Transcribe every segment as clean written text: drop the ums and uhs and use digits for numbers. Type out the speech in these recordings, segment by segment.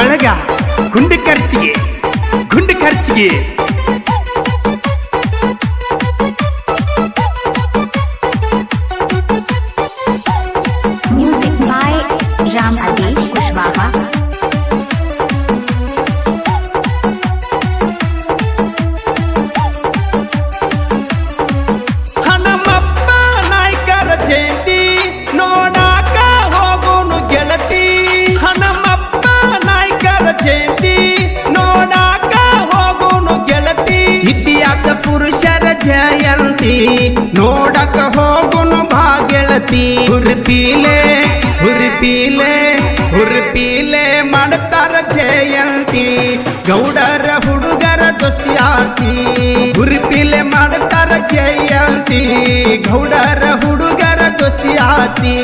ಬಳಗ ಗುಂಡು ಖರ್ಚಿಗೆ Music by Ram Adesh Kushwaha. Hanumappa ನಾಯ್ಕರ ಜಯಂತಿ ನೋಡಾಕ ಹೋಗೋನು ಗೆಳತಿ. ಹನುಮಪ್ಪ ನಾಯ್ಕರ ಜಯಂತಿ ನೋಡಾಕ ಹೋಗೋನು ಗೆಳತಿ. ಇತಿಹಾಸ ಪುರುಷರ ಜಯಂತಿ ನೋಡಕ ಹೋಗೋನು ಬಾ ಗೆಳತಿ. ಹುರ್ಪೀಲೆ ಮಾಡ್ತಾರ ಜಯಂತಿ ಗೌಡರ ಹುಡುಗರ ದೋಸ್ತಿ ಆತಿ. ಹುರ್ಪೀಲೆ ಮಾಡ್ತಾರ ಜಯಂತಿ ಗೌಡರ ಹುಡುಗರ ದೋಸ್ತಿ ಆತಿ.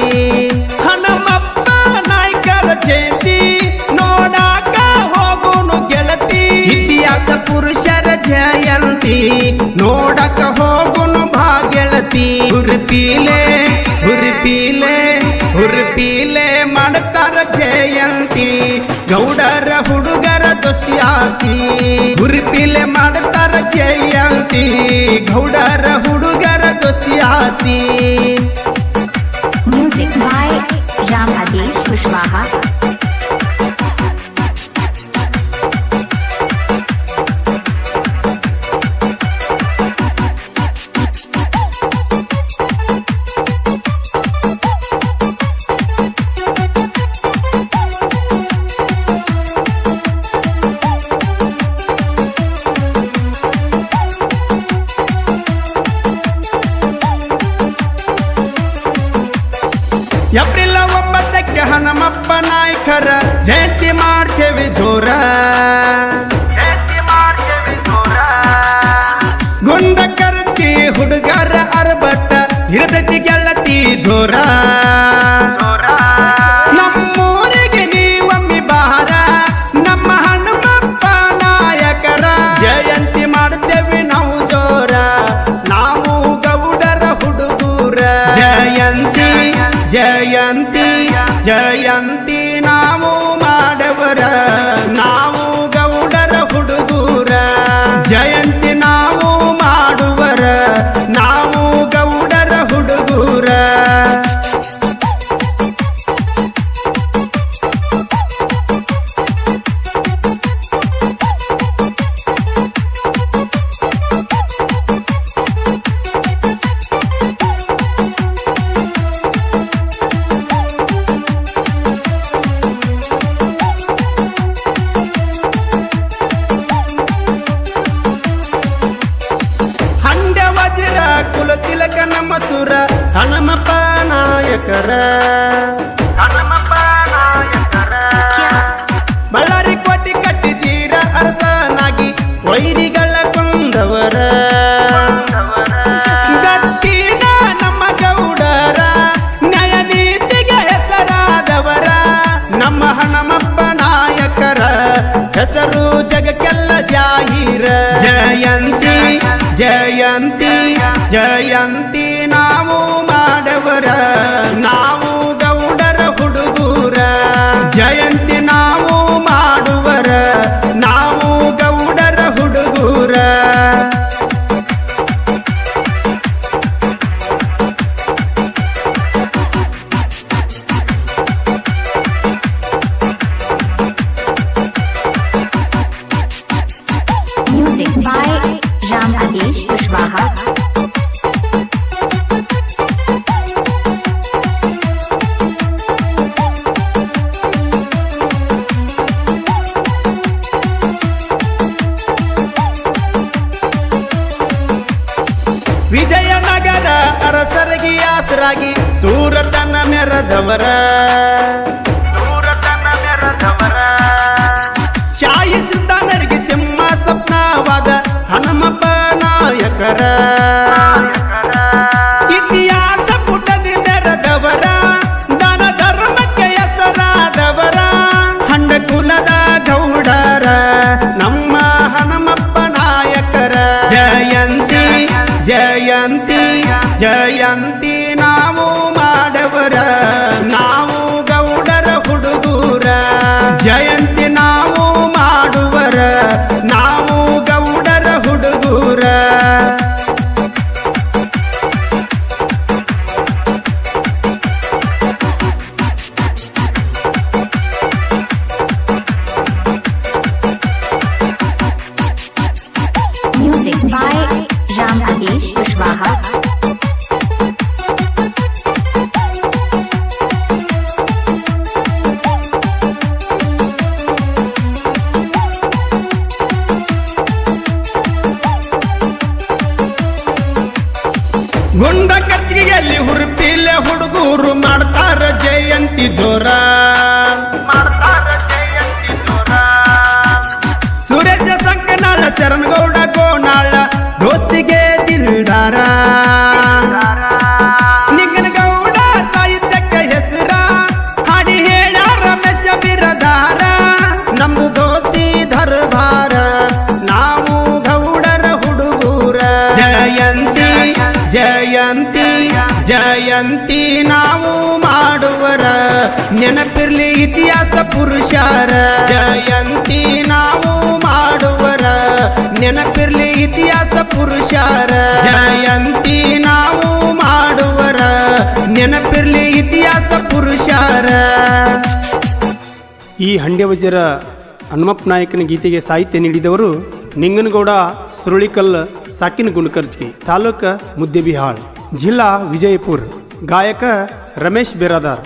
ಹನುಮಪ್ಪ ನಾಯ್ಕರ ಜಯಂತಿ ನೋಡಾಕ ಹೋಗೋನು ಗೆಳತಿ. ಇತಿಹಾಸ ಪುರುಷರ ಜಯಂತಿ ನೋಡಕ ಹೋಗೋನು ಬಾ ಗೆಳತಿ. ಹುರ್ಪೀಲೆ ಮಾಡ್ತಾರ ಜಯಂತಿ ಗೌಡರ ಹುಡುಗರ ದೋಸ್ತಿ ಆತಿ. ಹುರ್ಪೀಲೆ ಮಾಡ್ತಾರ ಜಯಂತಿ ಗೌಡರ ಹುಡುಗರ ದೋಸ್ತಿ ಆತಿ. Music by Ram Adesh Kushwaha. April 9ಕ್ಕೆ ಹನುಮಪ್ಪ ನಾಯ್ಕರ ಜಯಂತಿ ಮಾಡ್ತೇವೆ ಜೋರ. ಗುಂಡ ಖರ್ಚಿ ಹುಡುಗರ ಅರ್ಬಟ್ಟ ಇರತೈತಿ ಗೆಳತಿ ಜೋರ. ನಮ್ಮೂರಿಗೆ ನೀವಮ್ಮಿ ಬಾರ ನಮ್ಮ ಹನುಮಪ್ಪ ನಾಯಕರ ಜಯಂತಿ ಮಾಡ್ತೇವೆ ನಾವು ಜೋರ. ನಾವು ಗೌಡರ ಹುಡುಗರ ಜಯಂತಿ ನಾವು ಮಾಡವರ. ನಾವು ಗೌಡರ ಹುಡುಗರ ಜಯಂತಿ ನಾವು ಮಾಡುವರ. ನಾವು ಗೌಡರ ಹುಡುಗರ. ಕುಲ ತಿಲಕ ನಮ್ಮ ಸುರ ಹನುಮಪ್ಪ ನಾಯಕರ. ಬಳ್ಳಾರಿ ಕೋಟಿ ಕಟ್ಟಿದ್ದೀರ ಅರಸನಾಗಿ ವೈರಿಗಳ ಕೊಂದವರ. ಗತ್ತಿನ ನಮ್ಮ ಗೌಡರ ನ್ಯಾಯ ನೀತಿಗೆ ಹೆಸರಾದವರ. ನಮ್ಮ ಹನುಮಪ್ಪ ನಾಯಕರ ಹೆಸರು ಜಗಕ್ಕೆಲ್ಲ ಜಾಹೀರ. ಜಯಂತಿ ನಾವು ಮಾಡವರ. ನಾವು ಗೌಡರ ಹುಡುಗರ ಜಯಂತಿ ನಾವು ಮಾಡುವರ. ನಾವು ಗೌಡರ ಹುಡುಗರ. Music by Ram Adesh Kushwaha. Vijayanagara ಅರಸರಿಗೆ ಆಸರಾಗಿ ಸೂರತನ ಮೆರೆದವರ. ಶಾಹಿ ಸುಲ್ತಾನರಿಗೆ ಸಿಂಹ ಸ್ವಪ್ನವಾದ ಹನುಮಪ್ಪ ನಾಯಕರ. ಇತಿಹಾಸ ಪುಟದಿ ಮೆರೆದವರ ದಾನ ಧರ್ಮಕ್ಕೆ ಹೆಸರಾದವರ. ಹಂಡ ಕುಲದ ಗೌಡರ ನಮ್ಮ ಹನುಮಪ್ಪ ನಾಯಕರ ಜಯಂತಿ ನಾವು ಮಾಡವರ. ನಾವು ಗೌಡರ ಹುಡುಗರ ಜಯಂತಿ ನಾವು ನಾವು ಗೌಡರ ಹುಡುಗೂರ Music by Ram Adesh Kushwaha. ಗುಂಡ ಕಚ್ಚಿಗೆಯಲ್ಲಿ ಹುರುಪಿಲೆ ಹುಡುಗೂರು ಮಾಡ್ತಾರ ಜಯಂತಿ ಜೋರ ಸುರೇಶ ಸಂಕನಾಳ ಶರಣಗೌಡ ಗೋನಾಳ ದೋಸ್ತಿಗೆ ದಿಲ್ದಾರ ನಿಂಗನಗೌಡ ಸಾಹಿತ್ಯಕ್ಕೆ ಹೆಸರ ಹಾಡಿ ಹೇಳ ರಮೇಶ ಬಿರದಾರ ನಮ್ದು ದೋಸ್ತಿ ದರ್ಬಾರ ನಾವು ಗೌಡರ ಹುಡುಗೂರ ಜಯಂತಿ ಜಯಂತಿ ಜಯಂತಿ ನಾವು ಮಾಡುವರ ನೆನಪಿರ್ಲಿ ಇತಿಹಾಸ ಪುರುಷರ ಜಯಂತಿ ನಾವು ಮಾಡುವರ ನೆನಪಿರ್ಲಿ ಇತಿಹಾಸ ಪುರುಷರ ಜಯಂತಿ ನಾವು ಮಾಡುವರ ನೆನಪಿರ್ಲಿ ಇತಿಹಾಸ ಪುರುಷರ. ಈ ಹಂಡ್ಯವಜರ ಹನುಮಪ್ಪ ನಾಯಕನ ಗೀತೆಗೆ ಸಾಹಿತ್ಯ ನೀಡಿದವರು ನಿಂಗನಗೌಡ ಸುರುಳಿಕಲ್ ಸಾಕಿನ ಗುಂಡ್ಕರ್ಜ್ಗಿ ತಾಲೂಕ ಮುದ್ದೆಬಿಹಾಳ್ ಜಿಲ್ಲಾ ವಿಜಯಪುರ ಗಾಯಕ ರಮೇಶ್ ಬಿರಾದಾರ್.